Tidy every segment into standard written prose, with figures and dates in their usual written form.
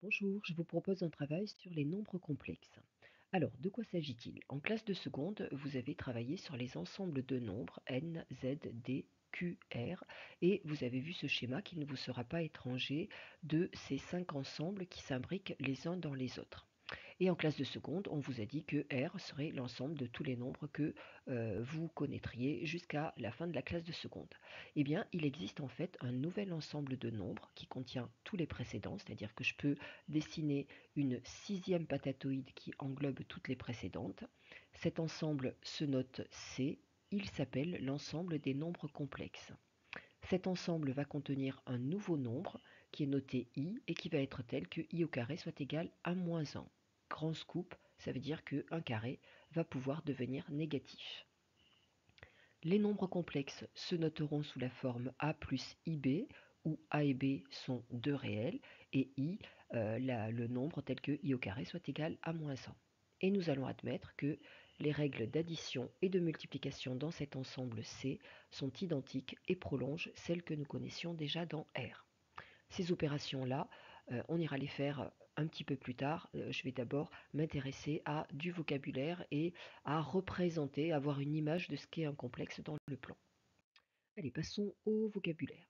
Bonjour, je vous propose un travail sur les nombres complexes. Alors, de quoi s'agit-il? En classe de seconde, vous avez travaillé sur les ensembles de nombres n, z, d, q, r, et vous avez vu ce schéma qui ne vous sera pas étranger de ces 5 ensembles qui s'imbriquent les uns dans les autres. Et en classe de seconde, on vous a dit que R serait l'ensemble de tous les nombres que vous connaîtriez jusqu'à la fin de la classe de seconde. Eh bien, il existe en fait un nouvel ensemble de nombres qui contient tous les précédents, c'est-à-dire que je peux dessiner une sixième patatoïde qui englobe toutes les précédentes. Cet ensemble se note C, il s'appelle l'ensemble des nombres complexes. Cet ensemble va contenir un nouveau nombre qui est noté i et qui va être tel que i au carré soit égal à moins 1. Grand scoop, ça veut dire qu'un carré va pouvoir devenir négatif. Les nombres complexes se noteront sous la forme a plus ib, où a et b sont deux réels, et i, le nombre tel que i au carré soit égal à moins 1. Et nous allons admettre que les règles d'addition et de multiplication dans cet ensemble C sont identiques et prolongent celles que nous connaissions déjà dans R. Ces opérations-là, on ira les faire un petit peu plus tard. Je vais d'abord m'intéresser à du vocabulaire et à représenter, avoir une image de ce qu'est un complexe dans le plan. Allez, passons au vocabulaire.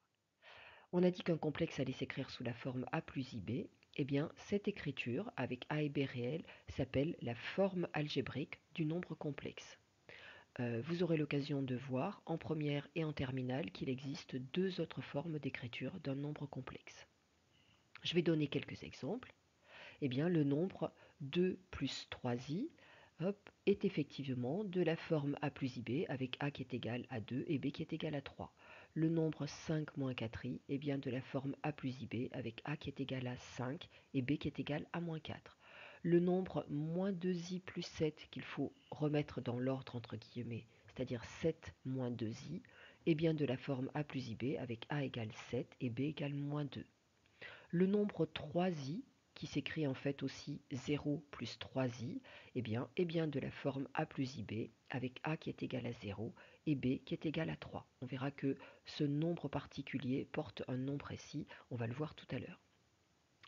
On a dit qu'un complexe allait s'écrire sous la forme A plus IB. Eh bien, cette écriture, avec A et B réels, s'appelle la forme algébrique du nombre complexe. Vous aurez l'occasion de voir en première et en terminale qu'il existe deux autres formes d'écriture d'un nombre complexe. Je vais donner quelques exemples. Eh bien, le nombre 2 plus 3i est effectivement de la forme a plus ib avec a qui est égal à 2 et b qui est égal à 3. Le nombre 5 moins 4i est bien de la forme a plus ib avec a qui est égal à 5 et b qui est égal à moins 4. Le nombre moins 2i plus 7 qu'il faut remettre dans l'ordre entre guillemets, c'est-à-dire 7 moins 2i, est bien de la forme a plus ib avec a égale 7 et b égale moins 2. Le nombre 3i, qui s'écrit en fait aussi 0 plus 3i, est bien de la forme a plus ib, avec a qui est égal à 0 et b qui est égal à 3. On verra que ce nombre particulier porte un nom précis, on va le voir tout à l'heure.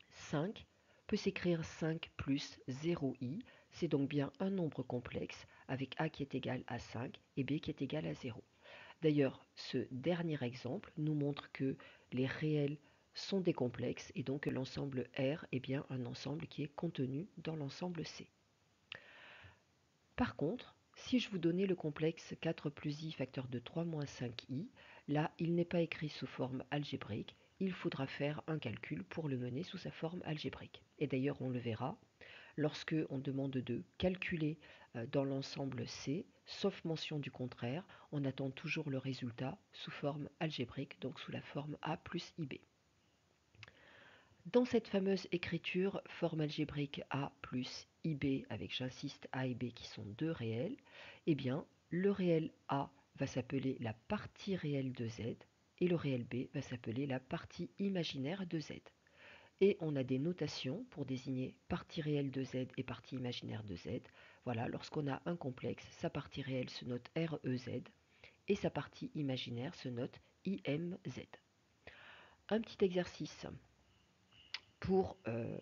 5 peut s'écrire 5 plus 0i, c'est donc bien un nombre complexe avec a qui est égal à 5 et b qui est égal à 0. D'ailleurs, ce dernier exemple nous montre que les réels sont des complexes et donc que l'ensemble R est bien un ensemble qui est contenu dans l'ensemble C. Par contre, si je vous donnais le complexe 4 plus i facteur de 3 moins 5i, là, il n'est pas écrit sous forme algébrique, il faudra faire un calcul pour le mener sous sa forme algébrique. Et d'ailleurs, on le verra, lorsque on demande de calculer dans l'ensemble C, sauf mention du contraire, on attend toujours le résultat sous forme algébrique, donc sous la forme A plus IB. Dans cette fameuse écriture, forme algébrique A plus IB, avec j'insiste A et B qui sont deux réels, eh bien le réel A va s'appeler la partie réelle de Z et le réel B va s'appeler la partie imaginaire de Z. Et on a des notations pour désigner partie réelle de Z et partie imaginaire de Z. Voilà, lorsqu'on a un complexe, sa partie réelle se note REZ et sa partie imaginaire se note IMZ. Un petit exercice pour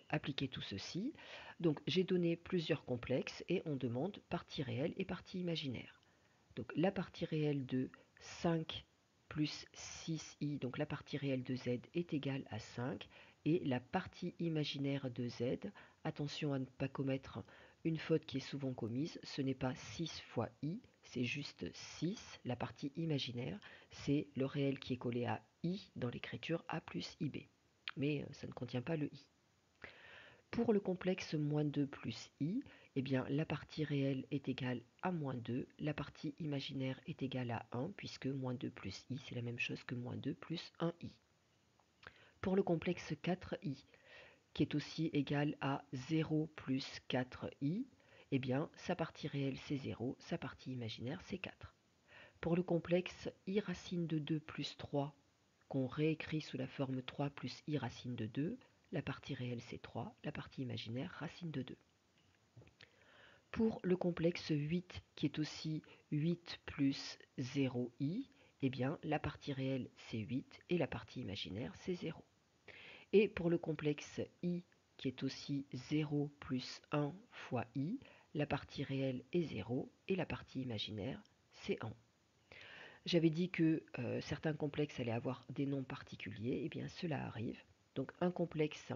appliquer tout ceci. Donc j'ai donné plusieurs complexes et on demande partie réelle et partie imaginaire. Donc la partie réelle de 5 plus 6i, donc la partie réelle de z est égale à 5 et la partie imaginaire de z, attention à ne pas commettre une faute qui est souvent commise, ce n'est pas 6 fois i, c'est juste 6, la partie imaginaire, c'est le réel qui est collé à i dans l'écriture a plus ib, mais ça ne contient pas le i. Pour le complexe moins 2 plus i, eh bien, la partie réelle est égale à moins 2, la partie imaginaire est égale à 1, puisque moins 2 plus i, c'est la même chose que moins 2 plus 1i. Pour le complexe 4i, qui est aussi égal à 0 plus 4i, eh bien, sa partie réelle c'est 0, sa partie imaginaire c'est 4. Pour le complexe i racine de 2 plus 3, qu'on réécrit sous la forme 3 plus i racine de 2, la partie réelle c'est 3, la partie imaginaire racine de 2. Pour le complexe 8, qui est aussi 8 plus 0i, eh bien, la partie réelle c'est 8 et la partie imaginaire c'est 0. Et pour le complexe i qui est aussi 0 plus 1 fois i, la partie réelle est 0 et la partie imaginaire c'est 1. J'avais dit que certains complexes allaient avoir des nombres particuliers, et bien cela arrive. Donc un complexe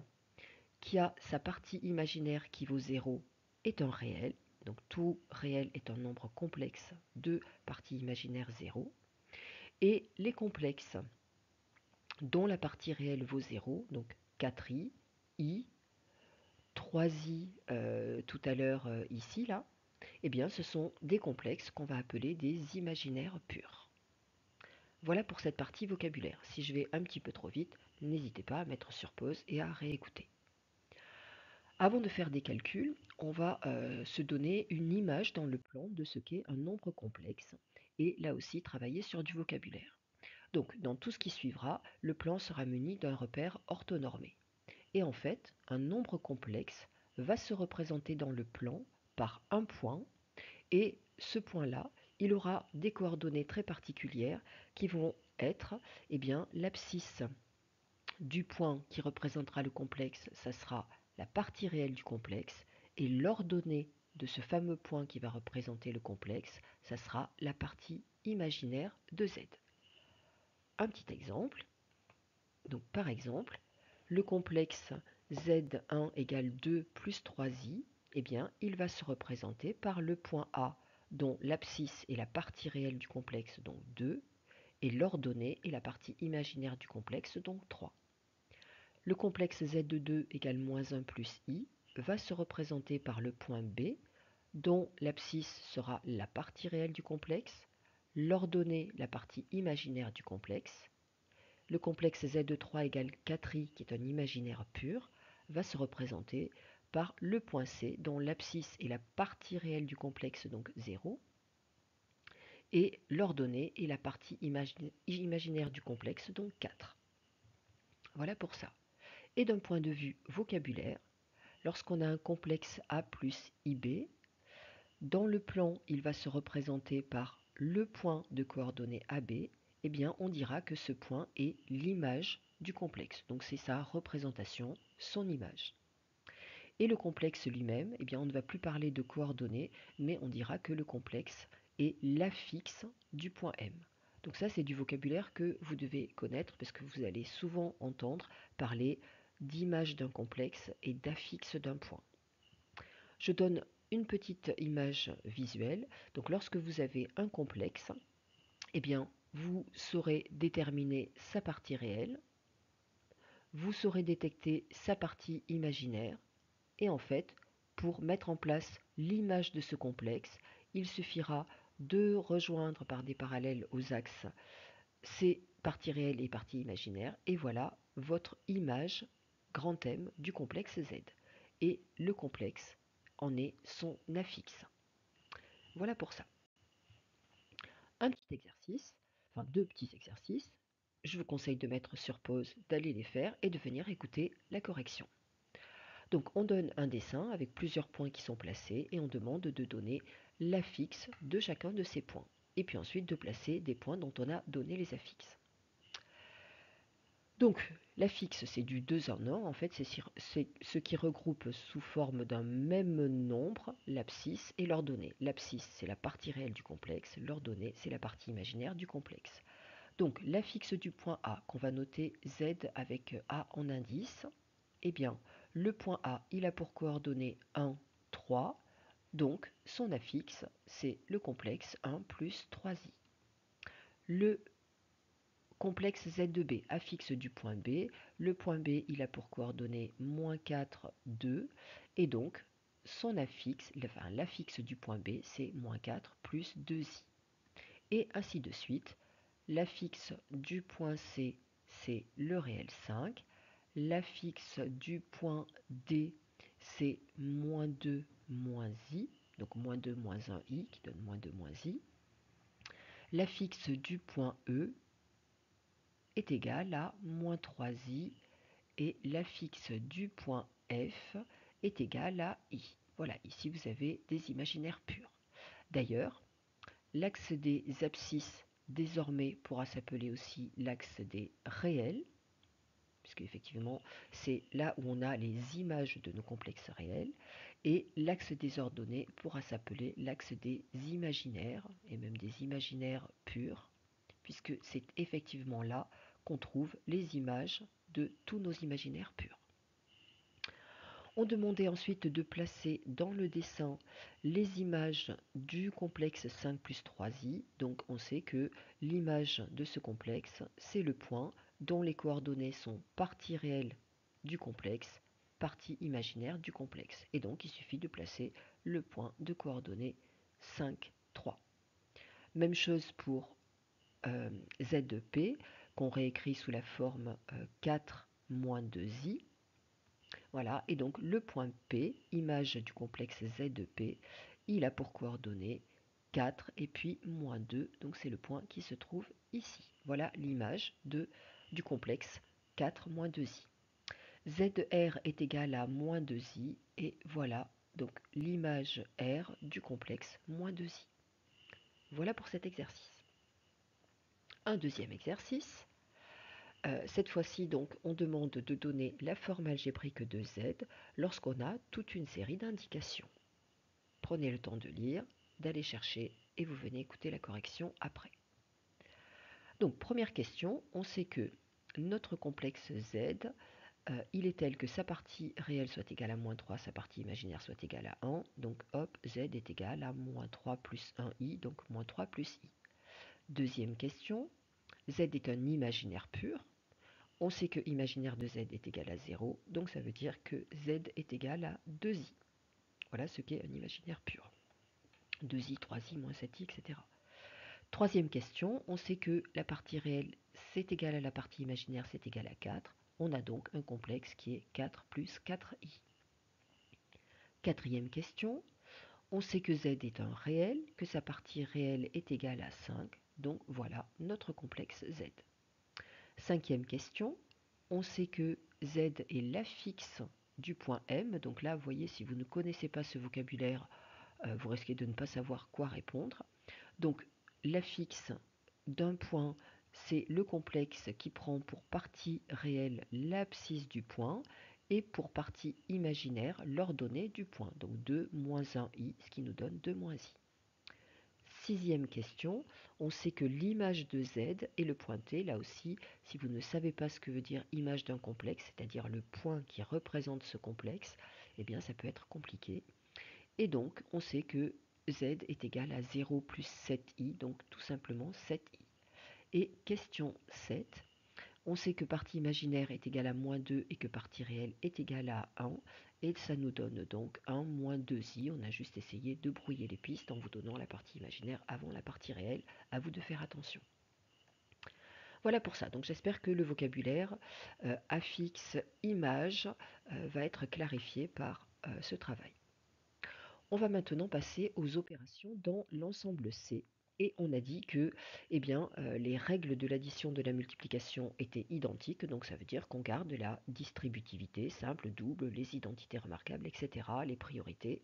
qui a sa partie imaginaire qui vaut 0 est un réel. Donc tout réel est un nombre complexe de partie imaginaire 0. Et les complexes dont la partie réelle vaut 0, donc 4i, i, 3i tout à l'heure ici, là, eh bien ce sont des complexes qu'on va appeler des imaginaires purs. Voilà pour cette partie vocabulaire. Si je vais un petit peu trop vite, n'hésitez pas à mettre sur pause et à réécouter. Avant de faire des calculs, on va se donner une image dans le plan de ce qu'est un nombre complexe et là aussi travailler sur du vocabulaire. Donc dans tout ce qui suivra, le plan sera muni d'un repère orthonormé. Et en fait, un nombre complexe va se représenter dans le plan par un point et ce point-là, il aura des coordonnées très particulières qui vont être l'abscisse du point qui représentera le complexe, ça sera la partie réelle du complexe, et l'ordonnée de ce fameux point qui va représenter le complexe, ça sera la partie imaginaire de z. Un petit exemple. Donc par exemple, le complexe z1 égale 2 plus 3i, eh bien, il va se représenter par le point A, dont l'abscisse est la partie réelle du complexe, donc 2, et l'ordonnée est la partie imaginaire du complexe, donc 3. Le complexe z2 égale moins 1 plus i va se représenter par le point B, dont l'abscisse sera la partie réelle du complexe, l'ordonnée la partie imaginaire du complexe. Le complexe z3 égale 4i, qui est un imaginaire pur, va se représenter par le point C, dont l'abscisse est la partie réelle du complexe, donc 0, et l'ordonnée est la partie imaginaire du complexe, donc 4. Voilà pour ça. Et d'un point de vue vocabulaire, lorsqu'on a un complexe A plus IB, dans le plan, il va se représenter par le point de coordonnées AB, eh bien on dira que ce point est l'image du complexe. Donc c'est sa représentation, son image. Et le complexe lui-même, eh bien on ne va plus parler de coordonnées, mais on dira que le complexe est l'affixe du point M. Donc ça c'est du vocabulaire que vous devez connaître parce que vous allez souvent entendre parler d'image d'un complexe et d'affixe d'un point. Je donne une petite image visuelle. Donc lorsque vous avez un complexe, eh bien vous saurez déterminer sa partie réelle, vous saurez détecter sa partie imaginaire, et en fait, pour mettre en place l'image de ce complexe, il suffira de rejoindre par des parallèles aux axes ces parties réelles et parties imaginaires, et voilà votre image grand M du complexe Z. Et le complexe en est son affixe. Voilà pour ça. Un petit exercice, enfin deux petits exercices. Je vous conseille de mettre sur pause, d'aller les faire et de venir écouter la correction. Donc on donne un dessin avec plusieurs points qui sont placés et on demande de donner l'affixe de chacun de ces points. Et puis ensuite de placer des points dont on a donné les affixes. Donc l'affixe c'est du 2 en 1, en fait c'est ce qui regroupe sous forme d'un même nombre l'abscisse et l'ordonnée. L'abscisse c'est la partie réelle du complexe, l'ordonnée c'est la partie imaginaire du complexe. Donc l'affixe du point A qu'on va noter Z avec A en indice, eh bien le point A il a pour coordonnées 1, 3, donc son affixe c'est le complexe 1 plus 3i. Le complexe Z de B, affixe du point B. Le point B, il a pour coordonnées moins 4, 2. Et donc, son affixe, enfin l'affixe du point B, c'est moins 4 plus 2i. Et ainsi de suite. L'affixe du point C, c'est le réel 5. L'affixe du point D, c'est moins 2, moins i. Donc moins 2, moins 1i, qui donne moins 2, moins i. L'affixe du point E, est égal à moins 3i et l'affixe du point F est égal à i. Voilà, ici vous avez des imaginaires purs. D'ailleurs, l'axe des abscisses désormais pourra s'appeler aussi l'axe des réels. puisque effectivement c'est là où on a les images de nos complexes réels, et l'axe des ordonnées pourra s'appeler l'axe des imaginaires, et même des imaginaires purs, puisque c'est effectivement là qu'on trouve les images de tous nos imaginaires purs. On demandait ensuite de placer dans le dessin les images du complexe 5 plus 3i. Donc on sait que l'image de ce complexe, c'est le point dont les coordonnées sont partie réelle du complexe, partie imaginaire du complexe. Et donc il suffit de placer le point de coordonnées 5, 3. Même chose pour ZP, qu'on réécrit sous la forme 4 moins 2i. Voilà, et donc le point P, image du complexe ZP, il a pour coordonnées 4 et puis moins 2, donc c'est le point qui se trouve ici. Voilà l'image du complexe 4 moins 2i. ZR est égal à moins 2i, et voilà donc l'image R du complexe moins 2i. Voilà pour cet exercice. Un deuxième exercice. Cette fois-ci, donc, on demande de donner la forme algébrique de Z lorsqu'on a toute une série d'indications. Prenez le temps de lire, d'aller chercher, et vous venez écouter la correction après. Donc, première question, on sait que notre complexe Z, il est tel que sa partie réelle soit égale à moins 3, sa partie imaginaire soit égale à 1. Donc, hop, Z est égal à moins 3 plus 1i, donc moins 3 plus i. Deuxième question, Z est un imaginaire pur. On sait que imaginaire de Z est égal à 0, donc ça veut dire que Z est égal à 2i. Voilà ce qu'est un imaginaire pur. 2i, 3i, moins 7i, etc. Troisième question, on sait que la partie réelle c'est égal à la partie imaginaire, c'est égal à 4. On a donc un complexe qui est 4 plus 4i. Quatrième question, on sait que Z est un réel, que sa partie réelle est égale à 5. Donc voilà notre complexe Z. Cinquième question, on sait que Z est l'affixe du point M. Donc là, vous voyez, si vous ne connaissez pas ce vocabulaire, vous risquez de ne pas savoir quoi répondre. Donc l'affixe d'un point, c'est le complexe qui prend pour partie réelle l'abscisse du point et pour partie imaginaire l'ordonnée du point. Donc 2 moins 1i, ce qui nous donne 2 moins i. Sixième question, on sait que l'image de Z est le point T. Là aussi, si vous ne savez pas ce que veut dire image d'un complexe, c'est-à-dire le point qui représente ce complexe, eh bien ça peut être compliqué. Et donc, on sait que Z est égal à 0 plus 7i, donc tout simplement 7i. Et question 7, on sait que partie imaginaire est égale à moins 2 et que partie réelle est égale à 1. Et ça nous donne donc 1 moins 2i. On a juste essayé de brouiller les pistes en vous donnant la partie imaginaire avant la partie réelle. À vous de faire attention. Voilà pour ça. Donc j'espère que le vocabulaire affixe, image va être clarifié par ce travail. On va maintenant passer aux opérations dans l'ensemble C. Et on a dit que eh bien, les règles de l'addition de la multiplication étaient identiques, donc ça veut dire qu'on garde la distributivité, simple, double, les identités remarquables, etc., les priorités.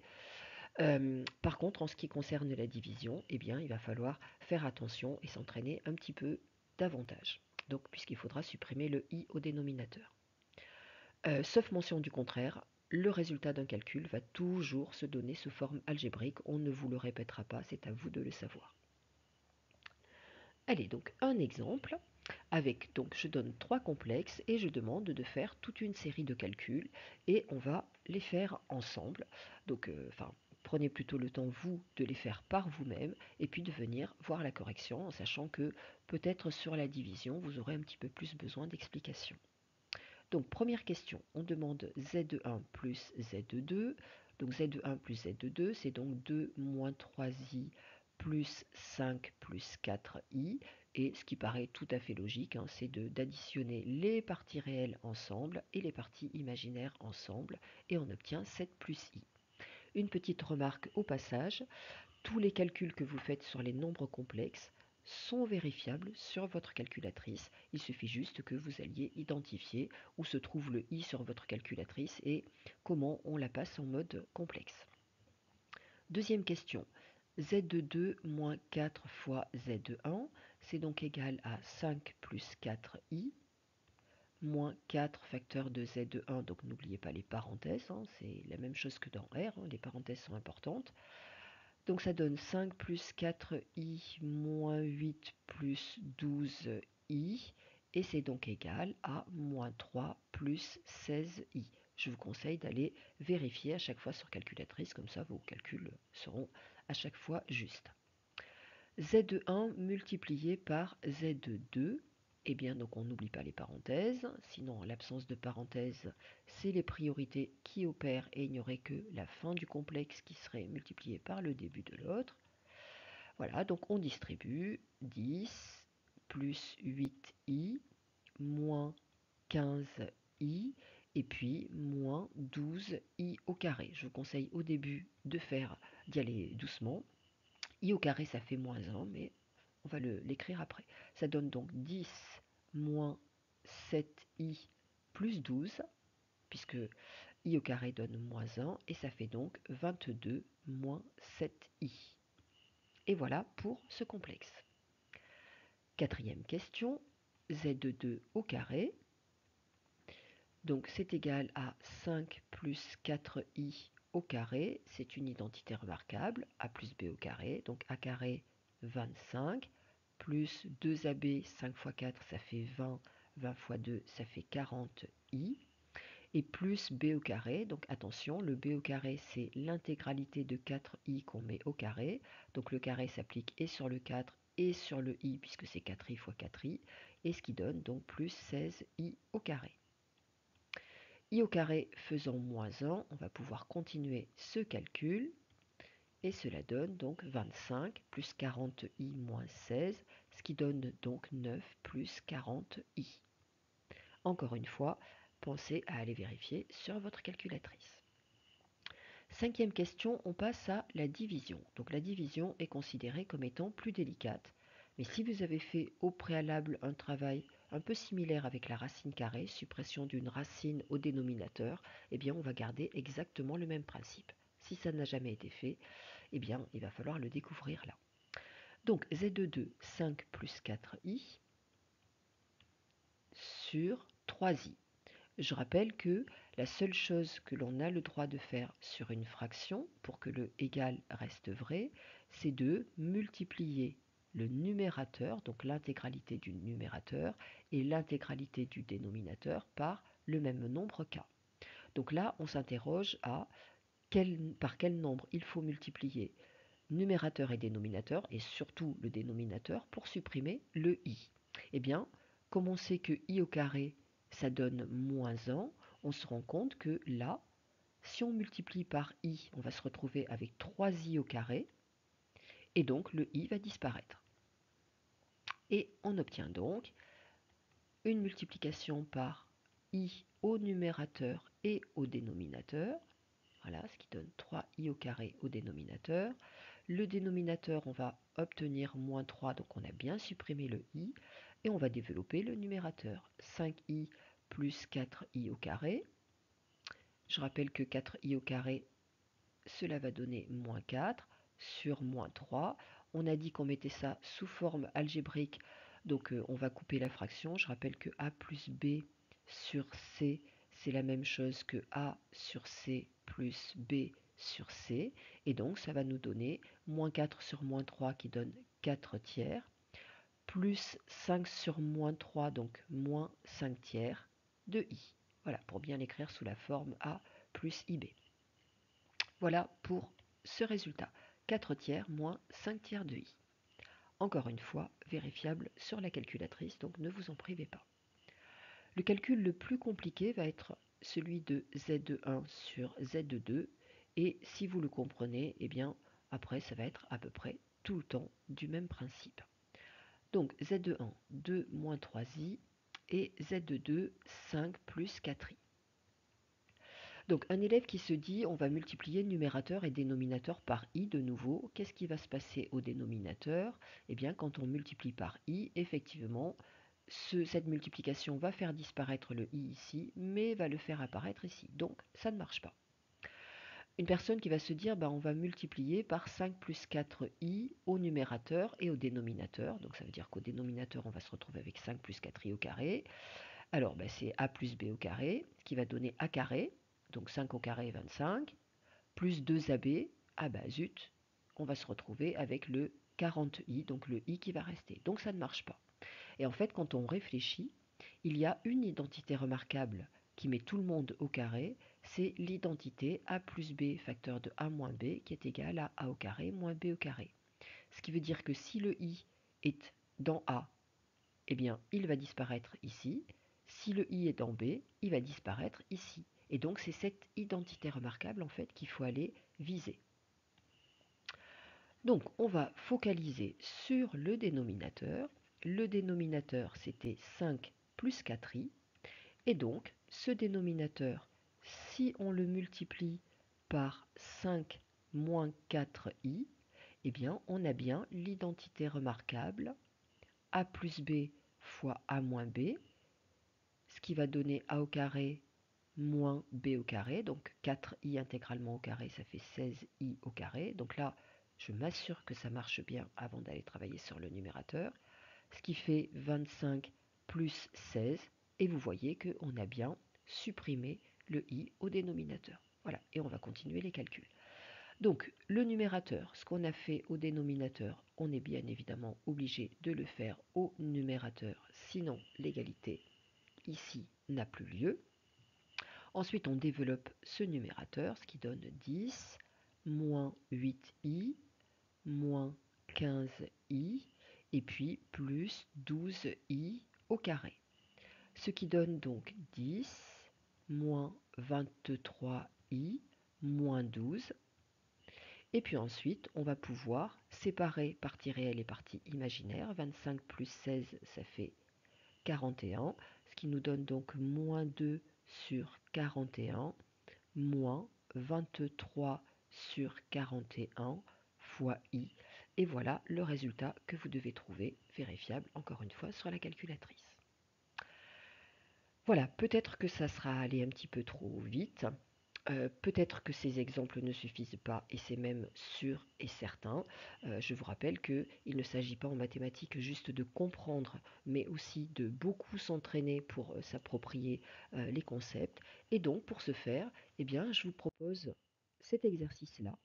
Par contre, en ce qui concerne la division, eh bien, il va falloir faire attention et s'entraîner un petit peu davantage, donc puisqu'il faudra supprimer le i au dénominateur. Sauf mention du contraire, le résultat d'un calcul va toujours se donner sous forme algébrique. On ne vous le répétera pas, c'est à vous de le savoir. Allez, donc un exemple avec, donc je donne 3 complexes et je demande de faire toute une série de calculs et on va les faire ensemble. Donc, prenez plutôt le temps, vous, de les faire par vous-même et puis de venir voir la correction en sachant que peut-être sur la division, vous aurez un petit peu plus besoin d'explications. Donc première question, on demande Z1 plus Z2. Donc Z1 plus Z2, c'est donc 2 moins 3i plus 5 plus 4i. Et ce qui paraît tout à fait logique, hein, c'est d'additionner les parties réelles ensemble et les parties imaginaires ensemble. Et on obtient 7 plus i. Une petite remarque au passage, tous les calculs que vous faites sur les nombres complexes sont vérifiables sur votre calculatrice. Il suffit juste que vous alliez identifier où se trouve le i sur votre calculatrice et comment on la passe en mode complexe. Deuxième question. Z2 moins 4 fois Z1, c'est donc égal à 5 plus 4i. moins 4 facteur de z de 1, donc n'oubliez pas les parenthèses, hein, c'est la même chose que dans R, hein, les parenthèses sont importantes. Donc ça donne 5 plus 4i moins 8 plus 12i, et c'est donc égal à moins 3 plus 16i. Je vous conseille d'aller vérifier à chaque fois sur calculatrice, comme ça vos calculs seront à chaque fois justes. Z de 1 multiplié par Z de 2, eh bien donc on n'oublie pas les parenthèses, sinon en l'absence de parenthèses, c'est les priorités qui opèrent et il n'y aurait que la fin du complexe qui serait multipliée par le début de l'autre. Voilà, donc on distribue 10 plus 8i moins 15i et puis moins 12i au carré. Je vous conseille au début d'y aller doucement. I au carré, ça fait moins 1, mais on va l'écrire après. Ça donne donc 10 moins 7i plus 12, puisque i au carré donne moins 1, et ça fait donc 22 moins 7i. Et voilà pour ce complexe. Quatrième question, z de 2 au carré. Donc c'est égal à 5 plus 4i au carré, c'est une identité remarquable, a plus b au carré, donc a carré 25, plus 2ab, 5 fois 4 ça fait 20, 20 fois 2 ça fait 40i, et plus b au carré, donc attention, le b au carré c'est l'intégralité de 4i qu'on met au carré, donc le carré s'applique et sur le 4 et sur le i puisque c'est 4i fois 4i, et ce qui donne donc plus 16i au carré. I au carré faisant moins 1, on va pouvoir continuer ce calcul, et cela donne donc 25 plus 40i moins 16, ce qui donne donc 9 plus 40i. Encore une fois, pensez à aller vérifier sur votre calculatrice. Cinquième question, on passe à la division. Donc la division est considérée comme étant plus délicate. Mais si vous avez fait au préalable un travail un peu similaire avec la racine carrée, suppression d'une racine au dénominateur, eh bien on va garder exactement le même principe. Si ça n'a jamais été fait, eh bien il va falloir le découvrir là. Donc z de 2, 5 plus 4i sur 3i. Je rappelle que la seule chose que l'on a le droit de faire sur une fraction pour que le égal reste vrai, c'est de multiplier le numérateur, donc l'intégralité du numérateur, et l'intégralité du dénominateur par le même nombre k. Donc là, on s'interroge à par quel nombre il faut multiplier numérateur et dénominateur, et surtout le dénominateur, pour supprimer le i. Eh bien, comme on sait que i au carré, ça donne moins 1, on se rend compte que là, si on multiplie par i, on va se retrouver avec 3i au carré, et donc le i va disparaître. Et on obtient donc une multiplication par i au numérateur et au dénominateur, voilà, ce qui donne 3i au carré au dénominateur. Le dénominateur, on va obtenir moins 3, donc on a bien supprimé le i, et on va développer le numérateur. 5i plus 4i au carré. Je rappelle que 4i au carré, cela va donner moins 4 sur moins 3. On a dit qu'on mettait ça sous forme algébrique, donc on va couper la fraction. Je rappelle que a plus b sur c, c'est la même chose que a sur c plus b sur c, et donc ça va nous donner moins 4 sur moins 3 qui donne 4 tiers, plus 5 sur moins 3, donc moins 5 tiers de i. Voilà, pour bien l'écrire sous la forme a plus ib. Voilà pour ce résultat, 4 tiers moins 5 tiers de i. Encore une fois, vérifiable sur la calculatrice, donc ne vous en privez pas. Le calcul le plus compliqué va être celui de z de 1 sur z de 2, et si vous le comprenez, eh bien après ça va être à peu près tout le temps du même principe. Donc z de 1, 2 moins 3i, et z de 2, 5 plus 4i. Donc un élève qui se dit on va multiplier numérateur et dénominateur par i de nouveau, qu'est-ce qui va se passer au dénominateur? Eh bien quand on multiplie par i, effectivement, cette multiplication va faire disparaître le i ici, mais va le faire apparaître ici. Donc ça ne marche pas. Une personne qui va se dire on va multiplier par 5 plus 4i au numérateur et au dénominateur. Donc ça veut dire qu'au dénominateur on va se retrouver avec 5 plus 4i au carré. Alors, ben, c'est a plus b au carré, ce qui va donner a carré, donc 5 au carré 25, plus 2ab, ah bah zut, on va se retrouver avec le 40i, donc le i qui va rester. Donc ça ne marche pas. Et en fait, quand on réfléchit, il y a une identité remarquable qui met tout le monde au carré, c'est l'identité a plus b facteur de a moins b qui est égal à a au carré moins b au carré. Ce qui veut dire que si le i est dans a, eh bien, il va disparaître ici. Si le i est dans b, il va disparaître ici. Et donc, c'est cette identité remarquable, en fait, qu'il faut aller viser. Donc, on va focaliser sur le dénominateur. Le dénominateur, c'était 5 plus 4i. Et donc, ce dénominateur, si on le multiplie par 5 moins 4i, eh bien, on a bien l'identité remarquable a plus b fois a moins b, ce qui va donner a au carré moins b au carré, donc 4i intégralement au carré, ça fait 16i au carré. Donc là, je m'assure que ça marche bien avant d'aller travailler sur le numérateur, ce qui fait 25 plus 16, et vous voyez qu'on a bien supprimé le i au dénominateur. Voilà, et on va continuer les calculs. Donc, le numérateur, ce qu'on a fait au dénominateur, on est bien évidemment obligé de le faire au numérateur, sinon l'égalité ici n'a plus lieu. Ensuite, on développe ce numérateur, ce qui donne 10, moins 8i, moins 15i, et puis plus 12i au carré. Ce qui donne donc 10, moins 23i, moins 12. Et puis ensuite, on va pouvoir séparer partie réelle et partie imaginaire. 25 plus 16, ça fait 41, ce qui nous donne donc moins 2 sur 41, moins 23 sur 41 fois i. Et voilà le résultat que vous devez trouver, vérifiable encore une fois sur la calculatrice. Voilà, peut-être que ça sera allé un petit peu trop vite. Peut-être que ces exemples ne suffisent pas, et c'est même sûr et certain. Je vous rappelle qu'il ne s'agit pas en mathématiques juste de comprendre, mais aussi de beaucoup s'entraîner pour s'approprier les concepts. Et donc, pour ce faire, eh bien, je vous propose cet exercice-là.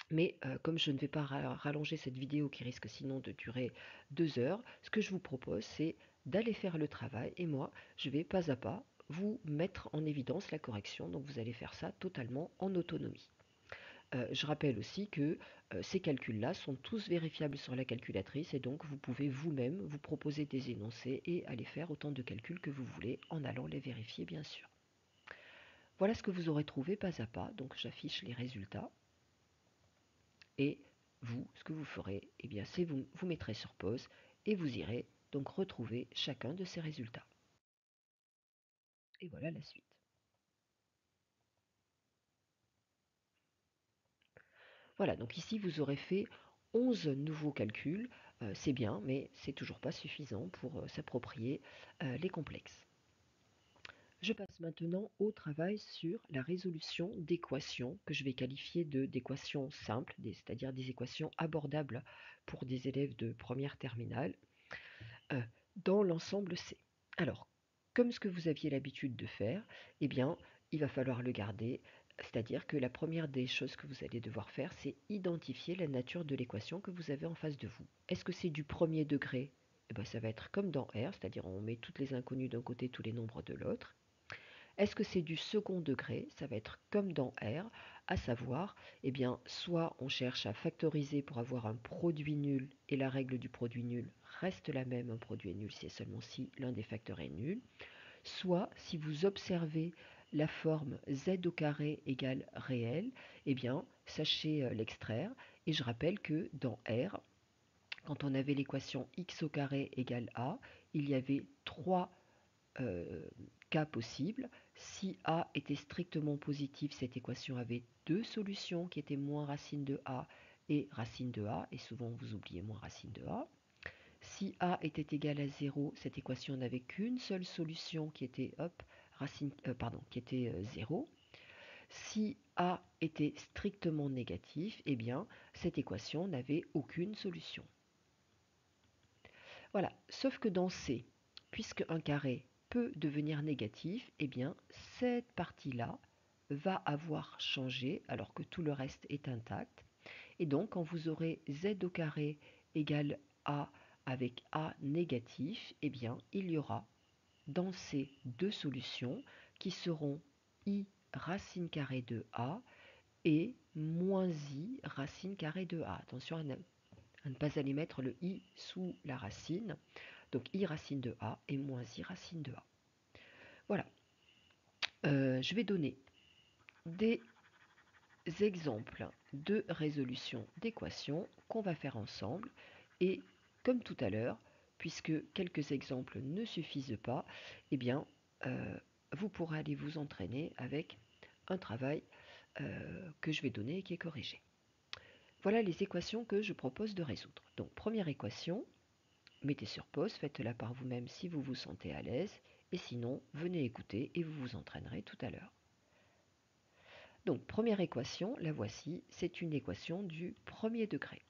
Mais comme je ne vais pas rallonger cette vidéo qui risque sinon de durer 2 heures, ce que je vous propose, c'est d'aller faire le travail, et moi, je vais pas à pas vous mettre en évidence la correction. Donc vous allez faire ça totalement en autonomie. Je rappelle aussi que ces calculs-là sont tous vérifiables sur la calculatrice, et donc vous pouvez vous-même vous proposer des énoncés et aller faire autant de calculs que vous voulez en allant les vérifier, bien sûr. Voilà ce que vous aurez trouvé pas à pas. Donc j'affiche les résultats. Et vous, ce que vous ferez, eh bien, c'est vous mettrez sur pause et vous irez donc retrouver chacun de ces résultats. Et voilà la suite. Voilà, donc ici vous aurez fait 11 nouveaux calculs. C'est bien, mais c'est toujours pas suffisant pour s'approprier les complexes. Je passe maintenant au travail sur la résolution d'équations que je vais qualifier d'équations simples, c'est-à-dire des équations abordables pour des élèves de première terminale euh, dans l'ensemble C. Alors, comme ce que vous aviez l'habitude de faire, eh bien, il va falloir le garder. C'est-à-dire que la première des choses que vous allez devoir faire, c'est identifier la nature de l'équation que vous avez en face de vous. Est-ce que c'est du premier degré? Eh bien, ça va être comme dans R, c'est-à-dire on met toutes les inconnues d'un côté, tous les nombres de l'autre. Est-ce que c'est du second degré? Ça va être comme dans R, à savoir, eh bien, soit on cherche à factoriser pour avoir un produit nul, et la règle du produit nul reste la même, un produit est nul si et seulement si l'un des facteurs est nul, soit si vous observez la forme z au carré égale réel, eh bien, sachez l'extraire, et je rappelle que dans R, quand on avait l'équation x au carré égale a, il y avait trois cas possibles. Si a était strictement positif, cette équation avait deux solutions qui étaient moins racine de a et racine de a, et souvent vous oubliez moins racine de a. Si a était égal à 0, cette équation n'avait qu'une seule solution qui était qui était 0. Si a était strictement négatif, eh bien cette équation n'avait aucune solution. Voilà, sauf que dans C, puisque un carré peut devenir négatif, eh bien cette partie-là va avoir changé alors que tout le reste est intact. Et donc quand vous aurez z au carré égale a avec a négatif, eh bien il y aura dans ces deux solutions qui seront i racine carrée de a et moins i racine carrée de a. Attention à ne pas aller mettre le i sous la racine. Donc i racine de a et moins i racine de a. Voilà. Je vais donner des exemples de résolution d'équations qu'on va faire ensemble. Et comme tout à l'heure, puisque quelques exemples ne suffisent pas, eh bien, vous pourrez aller vous entraîner avec un travail que je vais donner et qui est corrigé. Voilà les équations que je propose de résoudre. Donc, première équation, mettez sur pause, faites-la par vous-même si vous vous sentez à l'aise, et sinon, venez écouter et vous vous entraînerez tout à l'heure. Donc, première équation, la voici, c'est une équation du premier degré.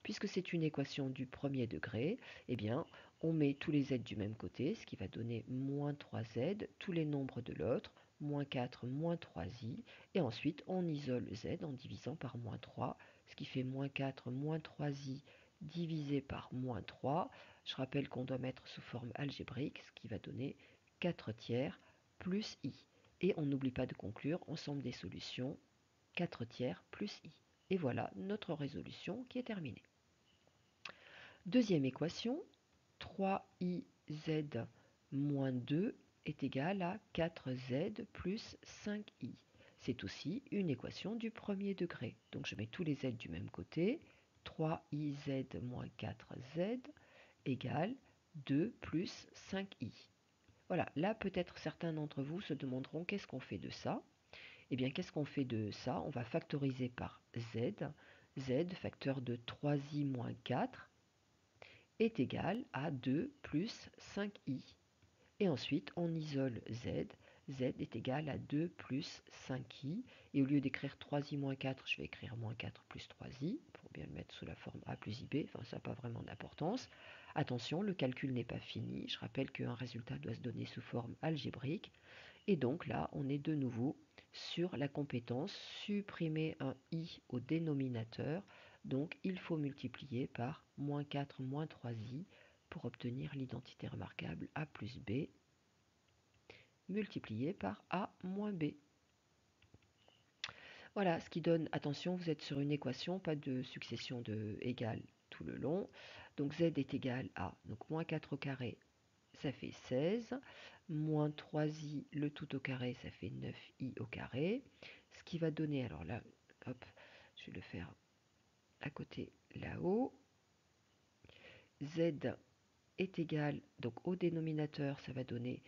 Puisque c'est une équation du premier degré, eh bien, on met tous les z du même côté, ce qui va donner moins 3z, tous les nombres de l'autre, moins 4, moins 3i, et ensuite on isole z en divisant par moins 3, ce qui fait moins 4, moins 3i divisé par moins 3. Je rappelle qu'on doit mettre sous forme algébrique, ce qui va donner 4 tiers plus i. Et on n'oublie pas de conclure ensemble des solutions 4 tiers plus i. Et voilà notre résolution qui est terminée. Deuxième équation, 3iz moins 2 est égal à 4z plus 5i. C'est aussi une équation du premier degré. Donc je mets tous les z du même côté. 3iz moins 4z égale 2 plus 5i. Voilà, là peut-être certains d'entre vous se demanderont qu'est-ce qu'on fait de ça. Eh bien, qu'est-ce qu'on fait de ça? On va factoriser par z. Z, facteur de 3i moins 4, est égal à 2 plus 5i. Et ensuite, on isole z. Z est égal à 2 plus 5i. Et au lieu d'écrire 3i moins 4, je vais écrire moins 4 plus 3i, pour bien le mettre sous la forme a plus ib. Enfin, ça n'a pas vraiment d'importance. Attention, le calcul n'est pas fini. Je rappelle qu'un résultat doit se donner sous forme algébrique. Et donc là, on est de nouveau sur la compétence supprimer un i au dénominateur. Donc il faut multiplier par moins 4 moins 3i pour obtenir l'identité remarquable a plus b multiplié par a moins b. Voilà, ce qui donne, attention, vous êtes sur une équation, pas de succession de égale tout le long. Donc z est égal à, donc moins 4 au carré, ça fait 16, moins 3i, le tout au carré, ça fait 9i au carré, ce qui va donner, alors là, hop, je vais le faire à côté là-haut, z est égal, donc au dénominateur, ça va donner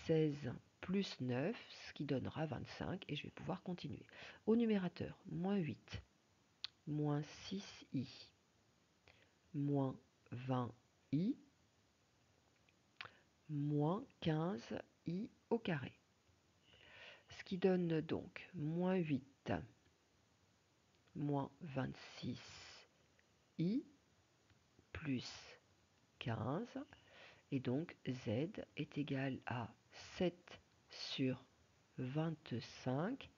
16 plus 9, ce qui donnera 25, et je vais pouvoir continuer. Au numérateur, moins 8, moins 6i, moins 20i, moins 15i au carré. Ce qui donne donc moins 8, moins 26i, plus 15. Et donc z est égal à 7 sur 25,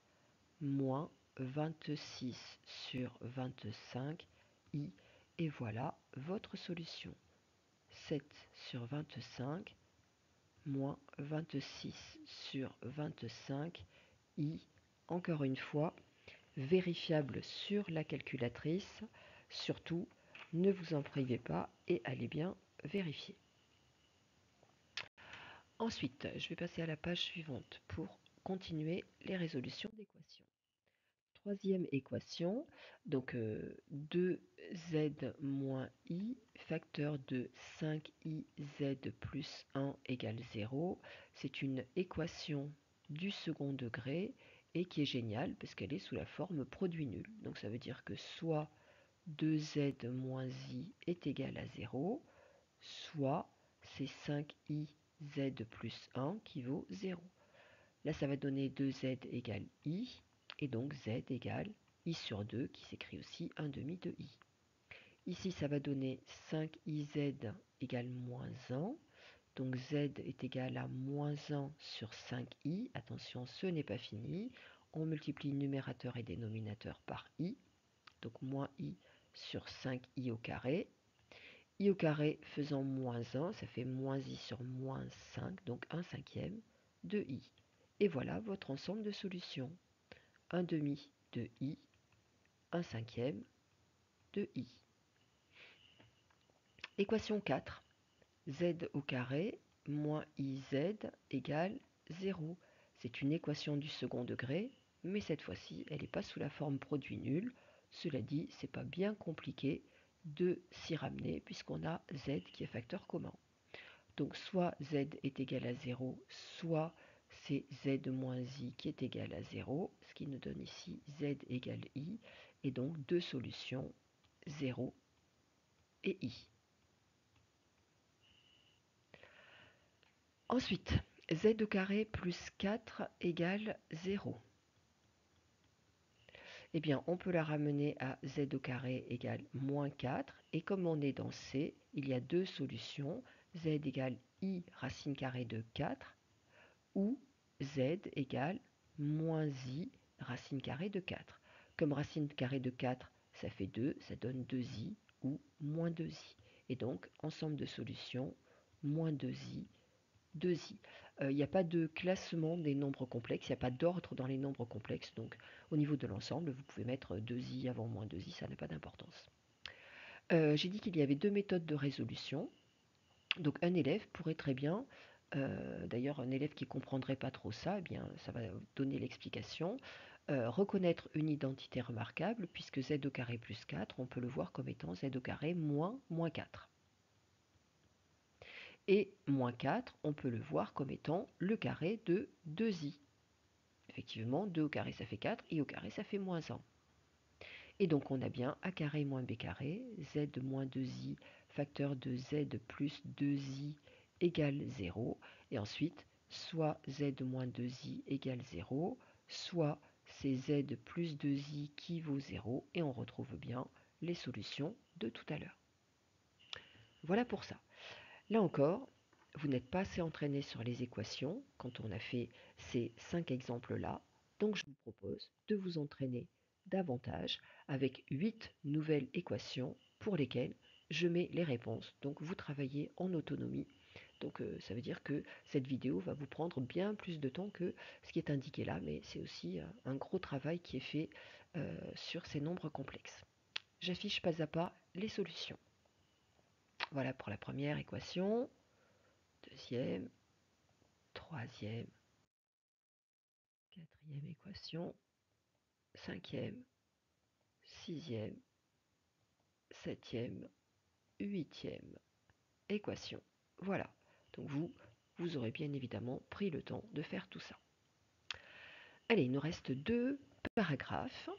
moins 26 sur 25i. Et voilà votre solution. 7 sur 25, moins 26 sur 25i. Encore une fois, vérifiable sur la calculatrice. Surtout, ne vous en privez pas et allez bien vérifier. Ensuite, je vais passer à la page suivante pour continuer les résolutions d'équations. Troisième équation, donc 2z moins i, facteur de 5iz plus 1 égale 0. C'est une équation du second degré et qui est géniale parce qu'elle est sous la forme produit nul. Donc ça veut dire que soit 2z moins i est égal à 0, soit c'est 5iz plus 1 qui vaut 0. Là, ça va donner 2z égale i, et donc z égale i sur 2, qui s'écrit aussi 1 demi de i. Ici, ça va donner 5iz égale moins 1, Donc z est égal à moins 1 sur 5i. Attention, ce n'est pas fini. On multiplie numérateur et dénominateur par i. Donc moins i sur 5i au carré. I au carré faisant moins 1, ça fait moins i sur moins 5, donc 1 cinquième de i. Et voilà votre ensemble de solutions. 1 demi de i, 1 cinquième de i. Équation 4. Z au carré moins iz égale 0. C'est une équation du second degré, mais cette fois-ci, elle n'est pas sous la forme produit nul. Cela dit, c'est pas bien compliqué de s'y ramener puisqu'on a z qui est facteur commun. Donc soit z est égal à 0, soit c'est z moins i qui est égal à 0, ce qui nous donne ici z égale i, et donc deux solutions, 0 et i. Ensuite, z au carré plus 4 égale 0. Eh bien, on peut la ramener à z au carré égale moins 4. Et comme on est dans C, il y a deux solutions. Z égale i racine carrée de 4 ou z égale moins i racine carrée de 4. Comme racine carrée de 4, ça fait 2, ça donne 2i ou moins 2i. Et donc, ensemble de solutions, moins 2i, 2i. Il n'y a pas de classement des nombres complexes, il n'y a pas d'ordre dans les nombres complexes, donc au niveau de l'ensemble, vous pouvez mettre 2i avant moins 2i, ça n'a pas d'importance. J'ai dit qu'il y avait deux méthodes de résolution. Donc un élève pourrait très bien, d'ailleurs un élève qui ne comprendrait pas trop ça, eh bien ça va donner l'explication, reconnaître une identité remarquable, puisque z au carré plus 4, on peut le voir comme étant z au carré moins 4. Et moins 4, on peut le voir comme étant le carré de 2i. Effectivement, 2 au carré ça fait 4, i au carré ça fait moins 1. Et donc on a bien a carré moins b carré, z moins 2i, facteur de z plus 2i égale 0. Et ensuite, soit z moins 2i égale 0, soit c'est z plus 2i qui vaut 0. Et on retrouve bien les solutions de tout à l'heure. Voilà pour ça. Là encore, vous n'êtes pas assez entraîné sur les équations quand on a fait ces 5 exemples-là, donc je vous propose de vous entraîner davantage avec 8 nouvelles équations pour lesquelles je mets les réponses. Donc vous travaillez en autonomie. Donc ça veut dire que cette vidéo va vous prendre bien plus de temps que ce qui est indiqué là, mais c'est aussi un gros travail qui est fait sur ces nombres complexes. J'affiche pas à pas les solutions. Voilà pour la première équation. Deuxième, troisième, quatrième équation, cinquième, sixième, septième, huitième équation. Voilà. Donc vous aurez bien évidemment pris le temps de faire tout ça. Allez, il nous reste deux paragraphes.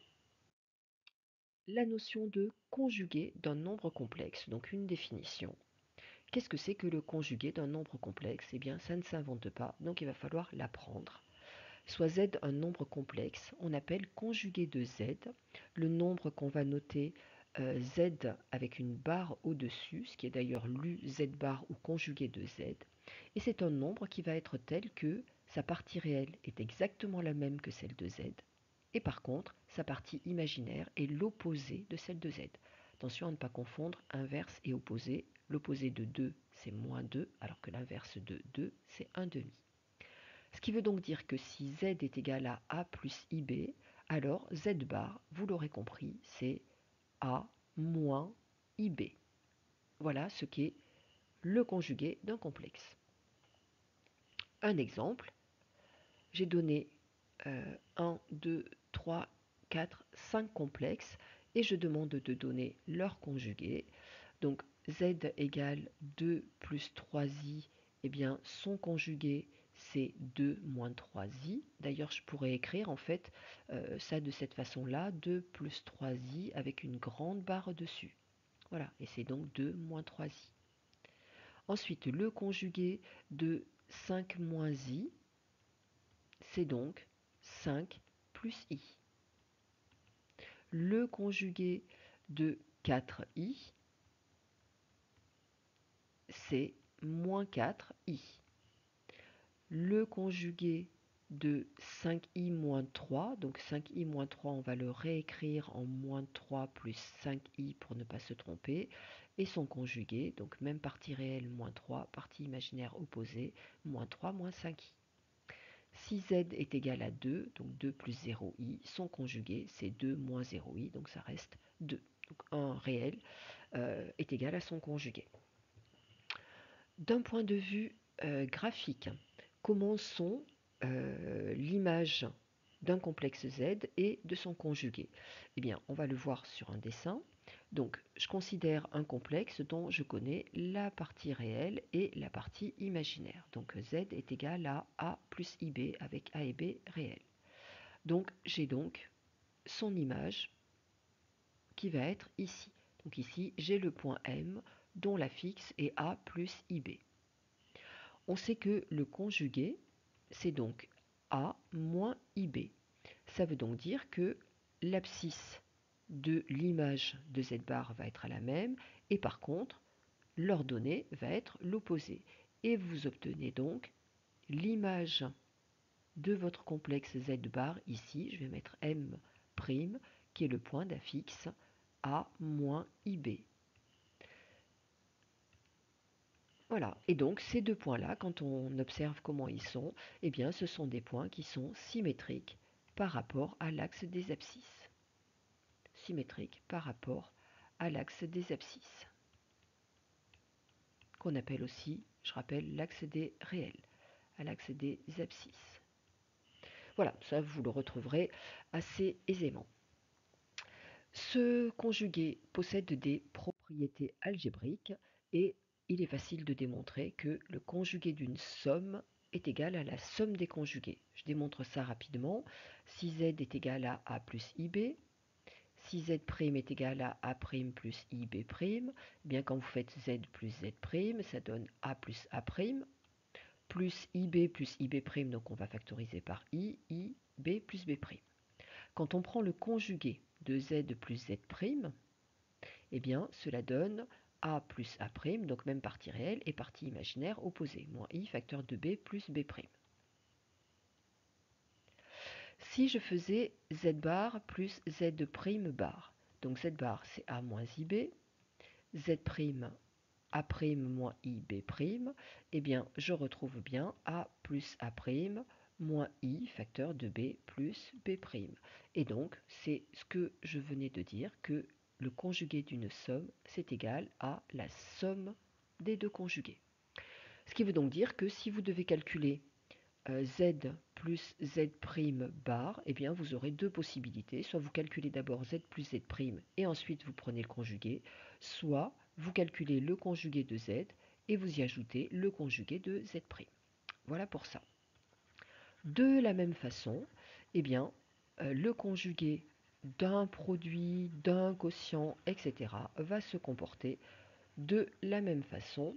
La notion de conjugué d'un nombre complexe, donc une définition. Qu'est-ce que c'est que le conjugué d'un nombre complexe? Eh bien, ça ne s'invente pas, donc il va falloir l'apprendre. Soit z un nombre complexe, on appelle conjugué de z le nombre qu'on va noter z avec une barre au-dessus, ce qui est d'ailleurs lu z bar ou conjugué de z. Et c'est un nombre qui va être tel que sa partie réelle est exactement la même que celle de z. Et par contre, sa partie imaginaire est l'opposé de celle de z. Attention à ne pas confondre inverse et opposé. L'opposé de 2, c'est moins 2, alors que l'inverse de 2, c'est 1 demi. Ce qui veut donc dire que si z est égal à a plus ib, alors z bar, vous l'aurez compris, c'est a moins ib. Voilà ce qu'est le conjugué d'un complexe. Un exemple, j'ai donné 1, 2, 3, 4, 5 complexes et je demande de donner leur conjugué. Donc z égale 2 plus 3i, eh bien son conjugué c'est 2 moins 3i. D'ailleurs je pourrais écrire en fait ça de cette façon-là, 2 plus 3i avec une grande barre dessus. Voilà, et c'est donc 2 moins 3i. Ensuite le conjugué de 5 moins i, c'est donc 5 plus i. Le conjugué de 4i, c'est moins 4i. Le conjugué de 5i moins 3, donc 5i moins 3, on va le réécrire en moins 3 plus 5i pour ne pas se tromper, et son conjugué, donc même partie réelle moins 3, partie imaginaire opposée, moins 3 moins 5i. Si z est égal à 2, donc 2 plus 0i, son conjugué c'est 2 moins 0i, donc ça reste 2. Donc un réel est égal à son conjugué. D'un point de vue graphique, commençons l'image d'un complexe Z et de son conjugué. Eh bien, on va le voir sur un dessin. Donc, je considère un complexe dont je connais la partie réelle et la partie imaginaire. Donc, Z est égal à A plus IB avec A et B réels. Donc, j'ai donc son image qui va être ici. Donc ici, j'ai le point M dont la fixe est A plus IB. On sait que le conjugué, c'est donc A moins IB. Ça veut donc dire que l'abscisse de l'image de z bar va être la même, et par contre, l'ordonnée va être l'opposé. Et vous obtenez donc l'image de votre complexe z bar, ici, je vais mettre M', qui est le point d'affixe A moins IB. Voilà, et donc ces deux points-là, quand on observe comment ils sont, eh bien ce sont des points qui sont symétriques par rapport à l'axe des abscisses. Symétriques par rapport à l'axe des abscisses, qu'on appelle aussi, je rappelle, l'axe des réels, à l'axe des abscisses. Voilà, ça vous le retrouverez assez aisément. Ce conjugué possède des propriétés algébriques et il est facile de démontrer que le conjugué d'une somme est égal à la somme des conjugués. Je démontre ça rapidement. Si z est égal à A plus IB, si z' est égal à A' plus IB', eh bien quand vous faites z plus z', ça donne A plus A', plus IB plus IB', donc on va factoriser par IB plus B'. Quand on prend le conjugué de z plus z', eh bien cela donne A plus A', donc même partie réelle et partie imaginaire opposée, moins I facteur de B plus B'. Si je faisais z bar plus z' bar, donc z bar c'est A moins IB, z' A' moins IB', eh bien je retrouve bien A plus A' moins I facteur de B plus B'. Et donc c'est ce que je venais de dire, que le conjugué d'une somme c'est égal à la somme des deux conjugués. Ce qui veut donc dire que si vous devez calculer z plus z' bar, eh bien vous aurez deux possibilités. Soit vous calculez d'abord z plus z' et ensuite vous prenez le conjugué, soit vous calculez le conjugué de z et vous y ajoutez le conjugué de z'. Voilà pour ça. De la même façon, eh bien, le conjugué d'un produit, d'un quotient, etc. va se comporter de la même façon,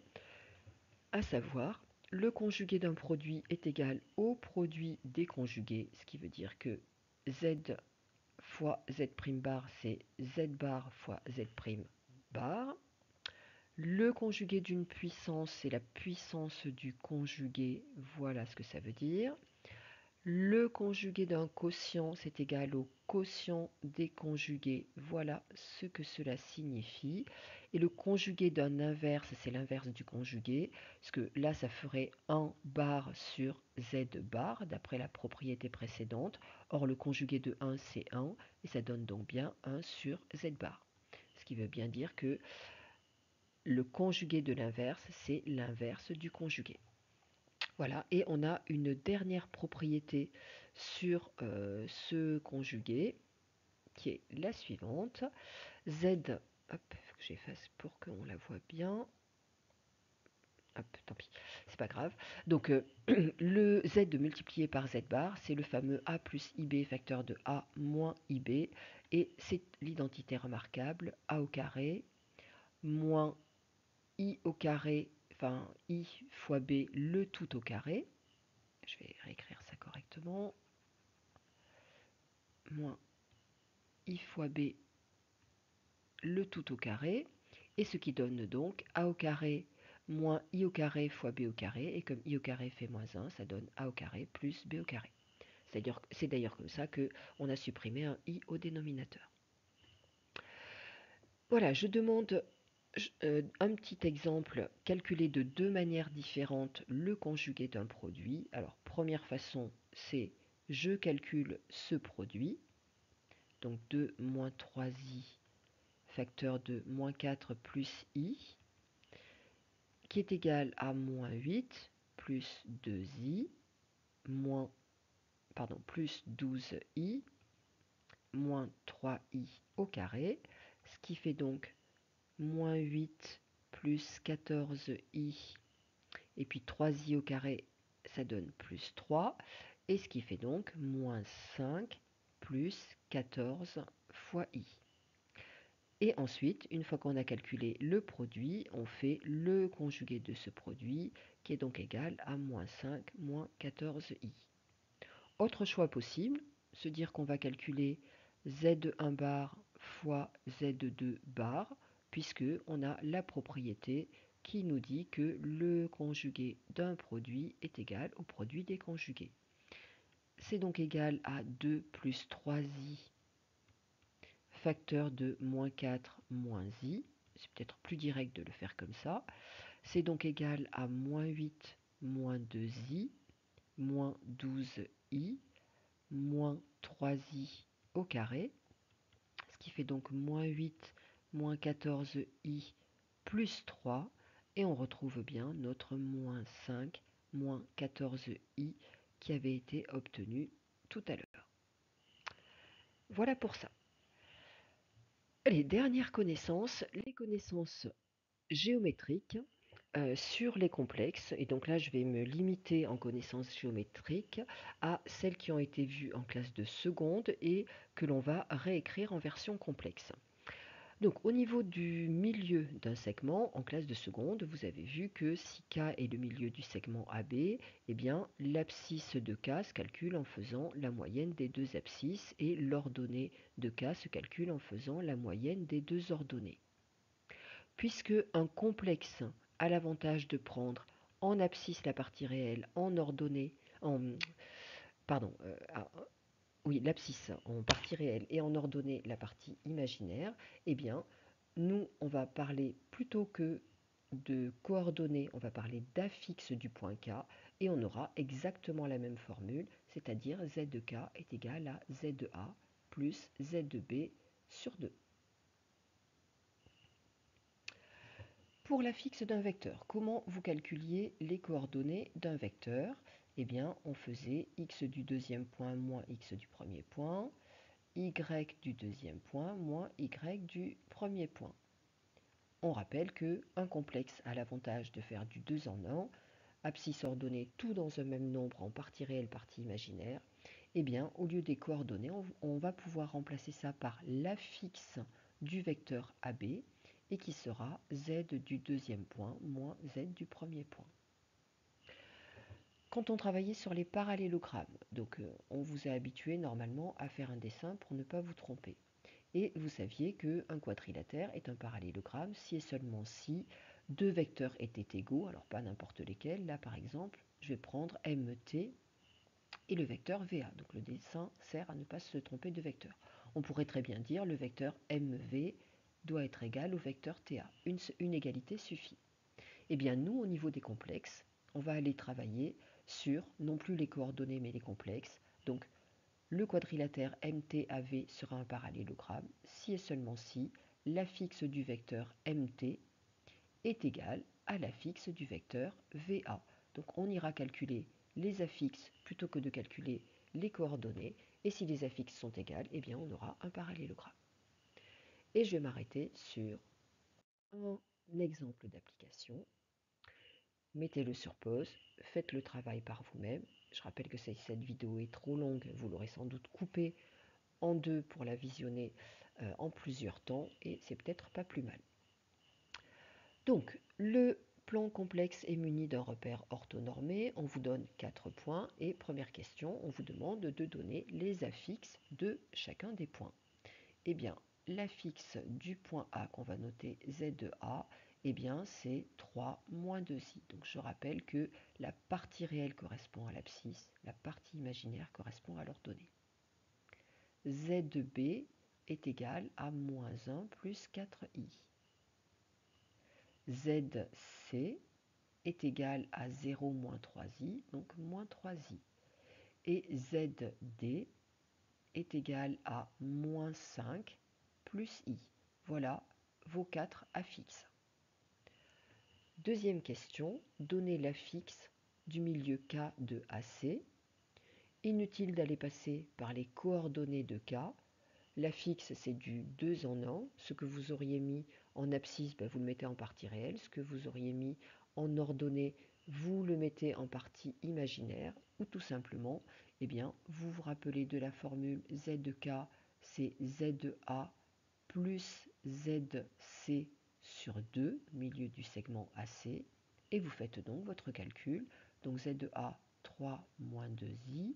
à savoir le conjugué d'un produit est égal au produit des conjugués, ce qui veut dire que z fois z' bar, c'est z bar fois z' bar. Le conjugué d'une puissance, c'est la puissance du conjugué, voilà ce que ça veut dire. Le conjugué d'un quotient, c'est égal au quotient des conjugués, voilà ce que cela signifie. Et le conjugué d'un inverse, c'est l'inverse du conjugué, parce que là, ça ferait 1 bar sur z bar, d'après la propriété précédente. Or, le conjugué de 1, c'est 1, et ça donne donc bien 1 sur z bar. Ce qui veut bien dire que le conjugué de l'inverse, c'est l'inverse du conjugué. Voilà, et on a une dernière propriété sur ce conjugué qui est la suivante. Z, hop, faut que j'efface pour qu'on la voit bien. Hop, tant pis, c'est pas grave. Donc le Z multiplié par Z bar, c'est le fameux A plus IB facteur de A moins IB, et c'est l'identité remarquable A au carré moins I au carré, enfin I fois B le tout au carré. Je vais réécrire ça correctement. Moins I fois B le tout au carré. Et ce qui donne donc A au carré moins i au carré fois b au carré, et comme i au carré fait moins 1, ça donne a au carré plus b au carré. C'est d'ailleurs comme ça qu'on a supprimé un i au dénominateur. Voilà, je demande un petit exemple, calculer de deux manières différentes le conjugué d'un produit. Alors, première façon, c'est je calcule ce produit, donc 2 moins 3i facteur de moins 4 plus i, qui est égal à moins 8 plus 2i, plus 12i, moins 3i au carré, ce qui fait donc moins 8 plus 14i, et puis 3i au carré, ça donne plus 3, et ce qui fait donc moins 5 plus 14 fois i. Et ensuite, une fois qu'on a calculé le produit, on fait le conjugué de ce produit, qui est donc égal à moins 5 moins 14i. Autre choix possible, se dire qu'on va calculer z1 bar fois z2 bar, puisque on a la propriété qui nous dit que le conjugué d'un produit est égal au produit des conjugués. C'est donc égal à 2 plus 3i facteur de moins 4 moins i. C'est peut-être plus direct de le faire comme ça. C'est donc égal à moins 8 moins 2i moins 12i moins 3i au carré, ce qui fait donc moins 8 moins 14i plus 3, et on retrouve bien notre moins 5 moins 14i qui avait été obtenu tout à l'heure. Voilà pour ça. Les dernières connaissances, les connaissances géométriques sur les complexes, et donc là je vais me limiter en connaissances géométriques à celles qui ont été vues en classe de seconde et que l'on va réécrire en version complexe. Donc au niveau du milieu d'un segment, en classe de seconde, vous avez vu que si K est le milieu du segment AB, eh bien l'abscisse de K se calcule en faisant la moyenne des deux abscisses et l'ordonnée de K se calcule en faisant la moyenne des deux ordonnées. Puisque un complexe a l'avantage de prendre en abscisse la partie réelle, en ordonnée, l'abscisse en partie réelle et en ordonnée la partie imaginaire, eh bien, nous, on va parler plutôt que de coordonnées, on va parler d'affixe du point K, et on aura exactement la même formule, c'est-à-dire z de K est égal à z de A plus z de B sur 2. Pour l'affixe d'un vecteur, comment vous calculiez les coordonnées d'un vecteur? Eh bien, on faisait x du deuxième point moins x du premier point, y du deuxième point moins y du premier point. On rappelle qu'un complexe a l'avantage de faire du 2 en 1, abscisse ordonnée tout dans un même nombre en partie réelle, partie imaginaire. Eh bien, au lieu des coordonnées, on va pouvoir remplacer ça par l'affixe du vecteur AB, et qui sera z du deuxième point moins z du premier point. Quand on travaillait sur les parallélogrammes, donc on vous a habitué normalement à faire un dessin pour ne pas vous tromper. Et vous saviez qu'un quadrilatère est un parallélogramme si et seulement si deux vecteurs étaient égaux, alors pas n'importe lesquels. Là par exemple, je vais prendre MT et le vecteur VA. Donc le dessin sert à ne pas se tromper de vecteur. On pourrait très bien dire le vecteur MV doit être égal au vecteur TA. Une égalité suffit. Eh bien nous, au niveau des complexes, on va aller travailler sur non plus les coordonnées mais les complexes. Donc le quadrilatère MTAV sera un parallélogramme si et seulement si l'affixe du vecteur MT est égal à l'affixe du vecteur VA. Donc on ira calculer les affixes plutôt que de calculer les coordonnées, et si les affixes sont égales, eh bien on aura un parallélogramme. Et je vais m'arrêter sur un exemple d'application. Mettez-le sur pause, faites le travail par vous-même. Je rappelle que si cette vidéo est trop longue, vous l'aurez sans doute coupée en deux pour la visionner en plusieurs temps, et c'est peut-être pas plus mal. Donc, le plan complexe est muni d'un repère orthonormé. On vous donne 4 points et première question, on vous demande de donner les affixes de chacun des points. Eh bien, l'affixe du point A qu'on va noter Z de A, eh bien c'est 3 moins 2i. Donc je rappelle que la partie réelle correspond à l'abscisse, la partie imaginaire correspond à l'ordonnée. ZB est égal à moins 1 plus 4i. ZC est égal à 0 moins 3i, donc moins 3i. Et ZD est égal à moins 5 plus i. Voilà vos 4 affixes. Deuxième question, donnez l'affixe du milieu K de AC. Inutile d'aller passer par les coordonnées de K. L'affixe, c'est du 2 en 1. Ce que vous auriez mis en abscisse, vous le mettez en partie réelle. Ce que vous auriez mis en ordonnée, vous le mettez en partie imaginaire. Ou tout simplement, eh bien, vous vous rappelez de la formule Z de K, c'est ZA plus ZC sur 2, milieu du segment AC. Et vous faites donc votre calcul. Donc ZA, 3 moins 2i,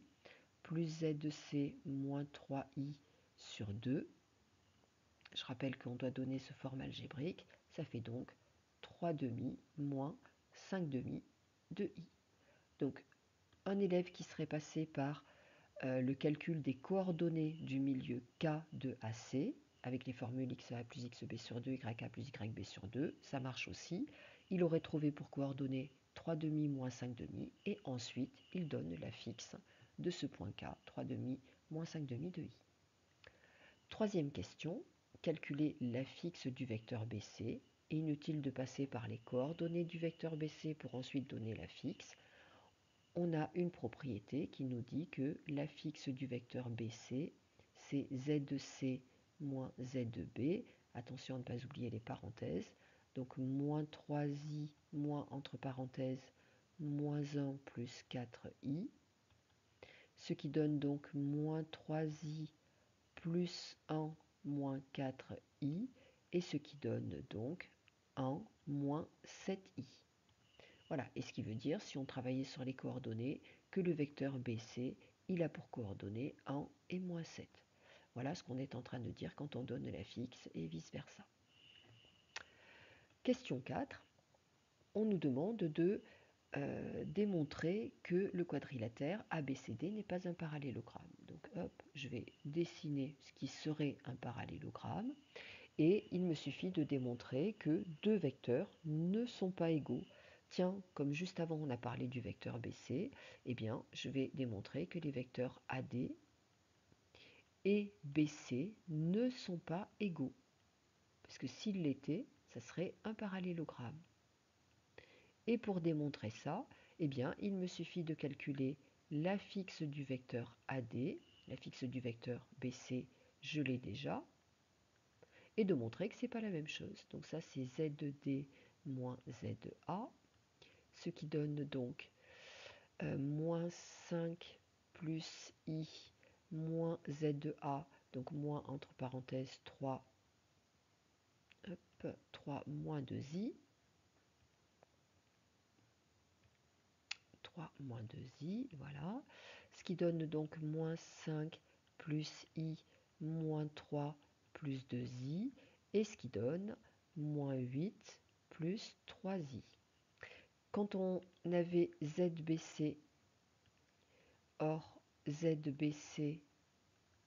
plus ZC moins 3i sur 2. Je rappelle qu'on doit donner ce forme algébrique. Ça fait donc 3 demi moins 5 demi de i. Donc, un élève qui serait passé par le calcul des coordonnées du milieu K de AC, avec les formules XA plus XB sur 2, YA plus YB sur 2, ça marche aussi. Il aurait trouvé pour coordonnées 3 demi moins 5 demi, et ensuite il donne l'affixe de ce point K, 3 demi moins 5 demi de i. Troisième question, calculer l'affixe du vecteur BC. Inutile de passer par les coordonnées du vecteur BC pour ensuite donner l'affixe. On a une propriété qui nous dit que l'affixe du vecteur BC, c'est ZC moins ZB. Attention à ne pas oublier les parenthèses. Donc moins 3i moins entre parenthèses moins 1 plus 4i. Ce qui donne donc moins 3i plus 1 moins 4i. Et ce qui donne donc 1 moins 7i. Voilà, et ce qui veut dire, si on travaillait sur les coordonnées, que le vecteur BC, il a pour coordonnées 1 et moins 7. Voilà ce qu'on est en train de dire quand on donne l'affixe et vice-versa. Question 4. On nous demande de démontrer que le quadrilatère ABCD n'est pas un parallélogramme. Donc hop, je vais dessiner ce qui serait un parallélogramme. Et il me suffit de démontrer que deux vecteurs ne sont pas égaux. Tiens, comme juste avant on a parlé du vecteur BC, eh bien je vais démontrer que les vecteurs AD et BC ne sont pas égaux. Parce que s'ils l'étaient, ça serait un parallélogramme. Et pour démontrer ça, eh bien il me suffit de calculer l'affixe du vecteur AD, l'affixe du vecteur BC, je l'ai déjà, et de montrer que ce n'est pas la même chose. Donc ça c'est ZD moins ZA, ce qui donne donc moins 5 plus I moins ZA, donc moins entre parenthèses 3, 3 moins 2I, 3 moins 2I, voilà, ce qui donne donc moins 5 plus I moins 3 plus 2I, et ce qui donne moins 8 plus 3i. Quand on avait ZBC, or ZBC,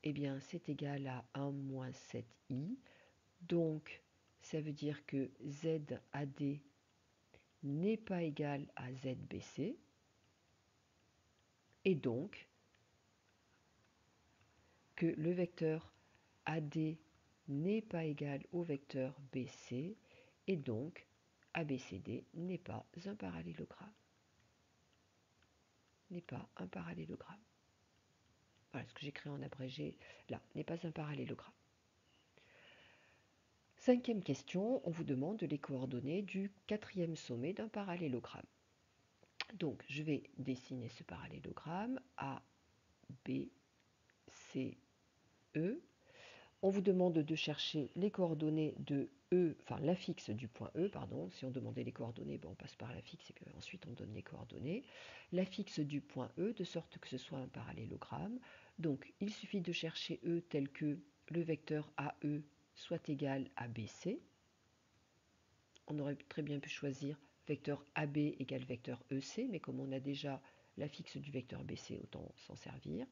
eh bien c'est égal à 1 moins 7i, donc ça veut dire que ZAD n'est pas égal à ZBC, et donc que le vecteur AD n'est pas égal au vecteur BC, et donc ABCD n'est pas un parallélogramme. N'est pas un parallélogramme. Voilà ce que j'écris en abrégé là, n'est pas un parallélogramme. Cinquième question, on vous demande les coordonnées du quatrième sommet d'un parallélogramme. Donc je vais dessiner ce parallélogramme A, B, C, E. On vous demande de chercher les coordonnées de E, enfin l'affixe du point E, pardon. Si on demandait les coordonnées, on passe par l'affixe et puis ensuite on donne les coordonnées. L'affixe du point E, de sorte que ce soit un parallélogramme. Donc il suffit de chercher E tel que le vecteur AE soit égal à BC. on aurait très bien pu choisir vecteur AB égale vecteur EC, mais comme on a déjà l'affixe du vecteur BC, autant s'en servir.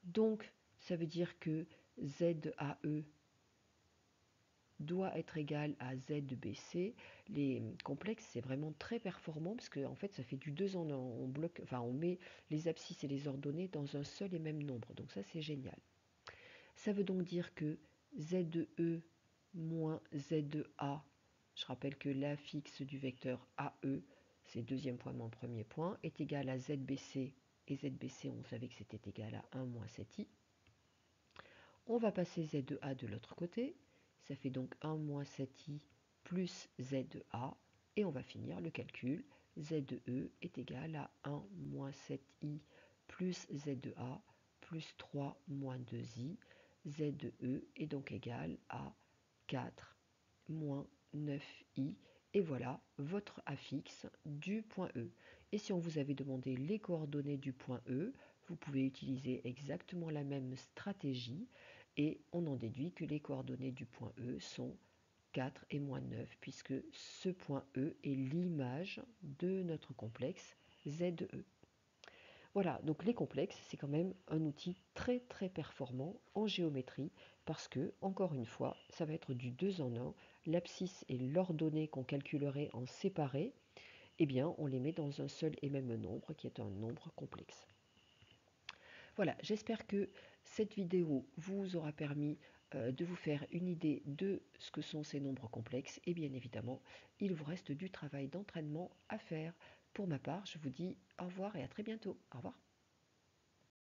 Donc, ça veut dire que ZAE doit être égal à ZBC. Les complexes, c'est vraiment très performant parce que en fait, ça fait du 2 en 1. On bloque, enfin, on met les abscisses et les ordonnées dans un seul et même nombre. Donc ça, c'est génial. Ça veut donc dire que ZE moins ZA, je rappelle que l'affixe du vecteur AE, c'est deuxième point moins premier point, est égal à ZBC, et ZBC, on savait que c'était égal à 1 moins 7i. On va passer ZA de l'autre côté, ça fait donc 1 moins 7i plus ZA, et on va finir le calcul. ZE est égal à 1 moins 7i plus ZA plus 3 moins 2i. ZE est donc égal à 4 moins 9i. Et voilà votre affixe du point E. Et si on vous avait demandé les coordonnées du point E, vous pouvez utiliser exactement la même stratégie et on en déduit que les coordonnées du point E sont 4 et moins 9 puisque ce point E est l'image de notre complexe ZE. Voilà, donc les complexes, c'est quand même un outil très très performant en géométrie parce que, encore une fois, ça va être du 2 en 1. L'abscisse et l'ordonnée qu'on calculerait en séparé, eh bien, on les met dans un seul et même nombre qui est un nombre complexe. Voilà, j'espère que cette vidéo vous aura permis de vous faire une idée de ce que sont ces nombres complexes et bien évidemment, il vous reste du travail d'entraînement à faire. Pour ma part, je vous dis au revoir et à très bientôt. Au revoir.